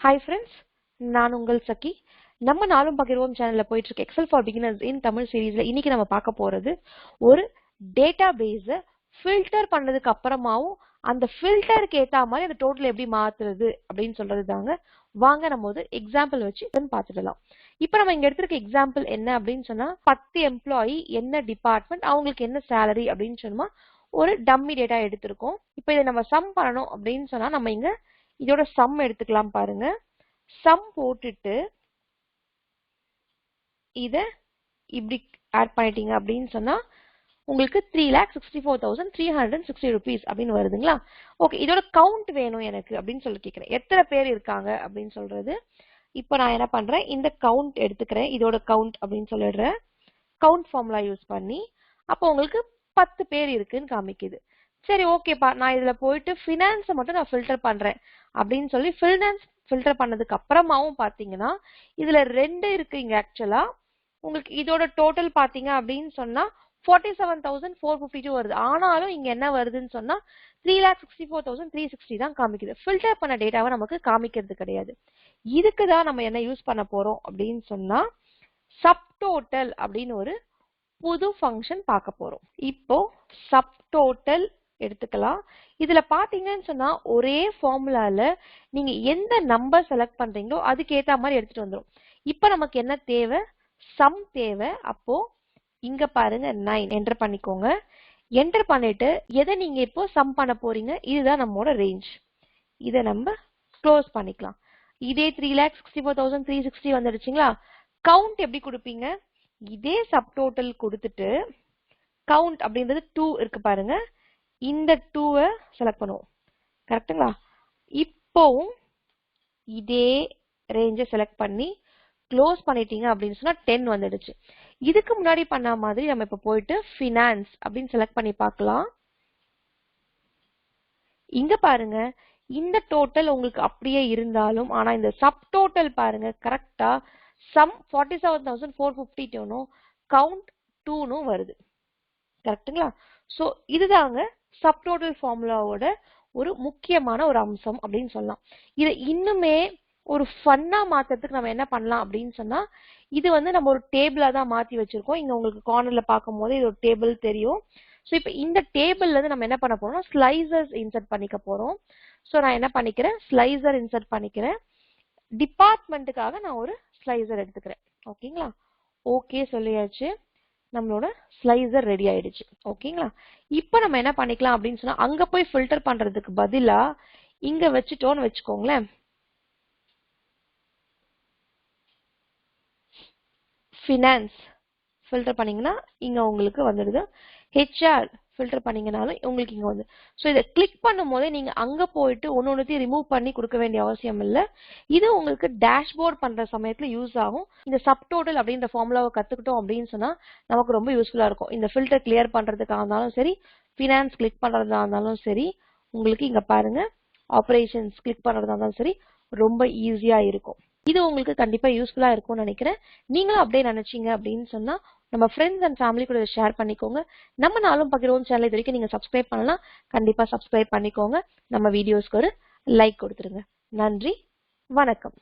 Hi friends, நான் உங்கள் சக்கி. நம்ம நாளும் பகிர்வோம் சேனல்ல போயிட்டு இருக்க எக்ஸல் ஃபார் பிகினர்ஸ் இன் தமிழ் சீரீஸ்ல இன்னைக்கு நம்ம பார்க்க போறது ஒரு டேட்டாபேஸை ஃபில்டர் பண்ணதுக்கு அப்புறமாவும் அந்த ஃபில்டருக்கு ஏத்த மாதிரி அந்த டோட்டல் எப்படி மாத்துறது அப்படின்னு சொல்றது தாங்க. வாங்க நம்ம ஒரு எக்ஸாம்பிள் வச்சு பார்த்துடலாம். இப்போ நம்ம இங்க எடுத்திருக்க எக்ஸாம்பிள் என்ன அப்படின்னு சொன்னா 10 எம்ப்ளாயி என்ன டிபார்ட்மெண்ட் அவங்களுக்கு என்ன சேலரி அப்படின்னு சொன்னா ஒரு டம்மி டேட்டா எடுத்திருக்கோம். இப்போ இதை நம்ம சம் பண்ணணும் அப்படின்னு சொன்னா நம்ம இங்க இதோட சம் எடுத்துக்கலாம் பாருங்க. சம் போட்டுட்டு இத இப்படி ஆட் பண்ணிட்டீங்க அப்படின்னு சொன்னா உங்களுக்கு 3,64,360 rupees அப்படின்னு வருதுங்களா? ஓகே, இதோட கவுண்ட் வேணும் எனக்கு அப்படின்னு சொல்லி கேட்கிறேன். எத்தனை பேர் இருக்காங்க அப்படின்னு சொல்றது. இப்போ நான் என்ன பண்றேன், இந்த கவுண்ட் எடுத்துக்கிறேன். இதோட கவுண்ட் அப்படின்னு சொல்லிடுறேன். கவுண்ட் ஃபார்முலா யூஸ் பண்ணி அப்போ உங்களுக்கு 10 பேர் இருக்குன்னு காமிக்குது. சரி ஓகேப்பா, நான் இதுல போயிட்டு ஃபினான்ஸை மட்டும் நான் ஃபில்டர் பண்றேன் அப்படின்னு சொல்லி ஃபினான்ஸ் ஃபில்டர் பண்ணதுக்கு அப்புறமாவும் பாத்தீங்கன்னா இதுல 2 இருக்கு. இங்க ஆக்சுவலா உங்களுக்கு இதோட டோட்டல் பாத்தீங்க அப்படின்னு சொன்னா 47,452 வருது. ஆனாலும் இங்க என்ன வருதுன்னு சொன்னா 3,64,360 தான் காமிக்குது. ஃபில்டர் பண்ண டேட்டாவை நமக்கு காமிக்கிறது கிடையாது. இதுக்கு தான் நம்ம என்ன யூஸ் பண்ண போறோம் அப்படின்னு சொன்னா சப்டோட்டல் அப்படின்னு ஒரு புது ஃபங்க்ஷன் பார்க்க போறோம். இப்போ சப்டோட்டல் எடுத்துக்கலாம். இதுல பாத்தீங்கன்னு சொன்னா ஒரே ஃபார்முலால நீங்க எந்த நம்பர் செலக்ட் பண்றீங்களோ அதுக்கு ஏத்த மாதிரி எடுத்துட்டு வந்துரும். இப்போ நமக்கு என்ன தேவை, சம் தேவை. அப்போ இங்க பாருங்க 9 என்டர் பண்ணிக்கோங்க. என்டர் பண்ணிட்டு எதை நீங்க இப்போ சம் பண்ண போறீங்க, இதுதான் நம்மளோட ரேஞ்ச். இதை நம்ம க்ளோஸ் பண்ணிக்கலாம். இதே 3,64,360 வந்துடுச்சுங்களா? கவுண்ட் எப்படி கொடுப்பீங்க, இதே சப்டோட்டல் கொடுத்துட்டு கவுண்ட் அப்படின்றது 2 இருக்கு பாருங்க, இந்த 2-வை செலக்ட் பண்ணுவோம். கரெக்ட்டுங்களா? இப்போவும் இதே ரேஞ்சை செலக்ட் பண்ணி க்ளோஸ் பண்ணிட்டீங்க அப்படின்னு சொன்னா 10 வந்துடுச்சு. இதுக்கு முன்னாடி பண்ண மாதிரி நம்ம இப்ப போயிட்டு ஃபினான்ஸ் அப்படின்னு செலக்ட் பண்ணி பார்க்கலாம். இங்க பாருங்க, இந்த டோட்டல் உங்களுக்கு அப்படியே இருந்தாலும் ஆனா இந்த சப்டோட்டல் பாருங்க கரெக்டா சம் 47,452 கவுண்ட் 2 வருது. கரெக்ட்டுங்களா? சோ இதுதாங்க சப்டோட்டல் ஃபார்முலாவோட ஒரு முக்கியமான ஒரு அம்சம் அப்படின்னு சொல்லலாம். இதை இன்னுமே ஒரு ஃபன்னா மாத்துறதுக்கு நம்ம என்ன பண்ணலாம் அப்படின்னு சொன்னா இது நம்ம ஒரு டேபிளா தான் மாத்தி வச்சிருக்கோம். இங்க உங்களுக்கு கார்னர்ல பார்க்கும் போது இது ஒரு டேபிள் தெரியும். ஸோ இப்போ இந்த டேபிள்ல இருந்து நம்ம என்ன பண்ண போறோம்னா ஸ்லைசர்ஸ் இன்சர்ட் பண்ணிக்க போறோம். ஸோ நான் என்ன பண்ணிக்கிறேன், ஸ்லைசர் இன்சர்ட் பண்ணிக்கிறேன். டிபார்ட்மெண்ட்டுக்காக நான் ஒரு ஸ்லைசர் எடுத்துக்கிறேன். ஓகேங்களா? ஓகே சொல்லியாச்சு. நம்மளோட ஸ்லைசர் ரெடி ஆயிடுச்சு. ஓகேங்களா? இப்போ நம்ம என்ன பண்ணிக்கலாம் அப்படின்னு சொன்னா அங்க போய் ஃபில்டர் பண்றதுக்கு பதிலா இங்க வச்சுட்டோம்னு வச்சுக்கோங்களேன். ஃபினான்ஸ் ஃபில்டர் பண்ணீங்கன்னா இங்க உங்களுக்கு வந்துடுது. ஹெச்ஆர் ஃபில்டர் பண்ணீங்கனாலும் உங்களுக்கு இங்க வந்து. ஸோ இதை கிளிக் பண்ணும் போதே நீங்க அங்க போயிட்டு ஒன்னொன்னுத்தையும் ரிமூவ் பண்ணி கொடுக்க வேண்டிய அவசியம் இல்லை. இது உங்களுக்கு டேஷ்போர்ட் பண்ற சமயத்துல யூஸ் ஆகும். இந்த சப்டோட்டல் அப்படின்ற ஃபார்முலாவை கத்துக்கிட்டோம் அப்படின்னு சொன்னா நமக்கு ரொம்ப யூஸ்ஃபுல்லா இருக்கும். இந்த ஃபில்டர் கிளியர் பண்றதுக்காக இருந்தாலும் சரி, ஃபினான்ஸ் கிளிக் பண்றதா இருந்தாலும் சரி, உங்களுக்கு இங்க பாருங்க ஆபரேஷன்ஸ் கிளிக் பண்றதா இருந்தாலும் சரி ரொம்ப ஈஸியா இருக்கும். இது உங்களுக்கு கண்டிப்பா யூஸ்ஃபுல்லா இருக்கும்னு நினைக்கிறேன். நீங்களும் அப்படியே நினைச்சீங்க அப்படின்னு சொன்னா நம்ம ஃப்ரெண்ட்ஸ் அண்ட் ஃபேமிலி கூட ஷேர் பண்ணிக்கோங்க. நம்ம நாளும் பகிர்வோம் சேனல் இது வரைக்கும் நீங்க சப்ஸ்கிரைப் பண்ணலாம், கண்டிப்பா சப்ஸ்கிரைப் பண்ணிக்கோங்க. நம்ம வீடியோஸ்க்கு ஒரு லைக் கொடுத்துருங்க. நன்றி, வணக்கம்.